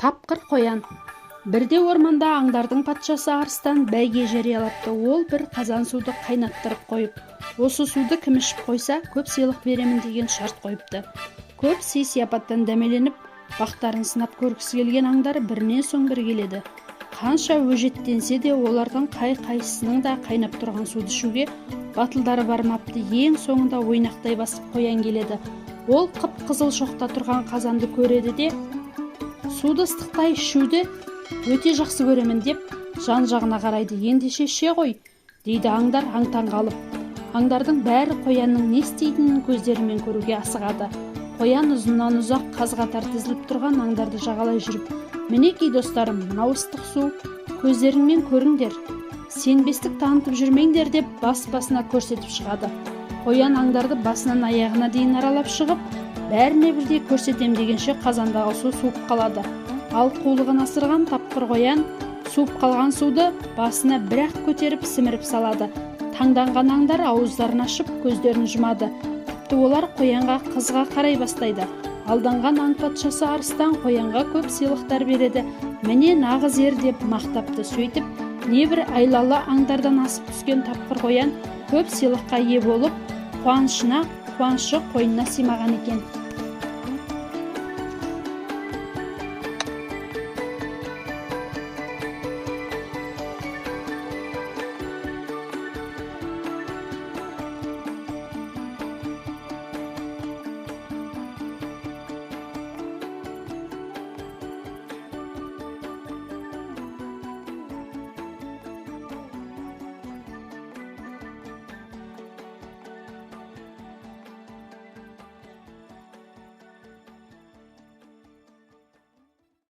Тапқыр қоян. Бірде орманда аңдардың патшасы арыстан бәйге жариялапты. Ол бір қазан суды қайнаттырып қойып, осы суды кім ішіп қойса, көп сыйлық беремін деген шарт қойыпты. Көп сый-сияпаттан дәмеленіп, бақтарын сынап көргісі келген аңдар бірінен соң бір келеді. Қанша өжеттенсе де олардың қай-қайсысының да қайнап тұрған суды ішуге батылдары бармапты. Ең соңында ойнақтай басып қоян келеді. Ол қып-қызыл шоқта тұрған қазанды көреді де, суды ыстықтай ішуді өте жақсы көремін деп жан-жағына қарайды. Ендеше іше ғой, дейді аңдар аң-таң қалып. Аңдардың бәрі қоянның не істейтінін көздерімен көруге асығады. Қоян ұзыннан ұзақ қаз-қатар тізіліп тұрған аңдарды жағалай жүріп, мінекей достарым, мынау ыстық су, көздеріңмен көріңдер, сенбестік танытып жүрмеңдер деп бас-басына көрсетіп шығады. Қоян аңдарды басынан аяғына дейін аралап шығып, бәріне бірдей көрсетем дегенше қазандағы су суып қалады. Ал қулығын асырған тапқыр қоян суып қалған суды басына бір-ақ көтеріп сіміріп салады. Таңданған аңдар ауыздарын ашып көздерін жұмады. Тіпті олар қоянға қызға қарай бастайды. Алданған аң патшасы арыстан қоянға көп сыйлықтар береді. Міне нағыз ер деп мақтапты. Сөйтіп, небір айлалы аңдардан асып түскен тапқыр қоян көп сыйлыққа ие болып, қуанышы қойнына сыймаған екен.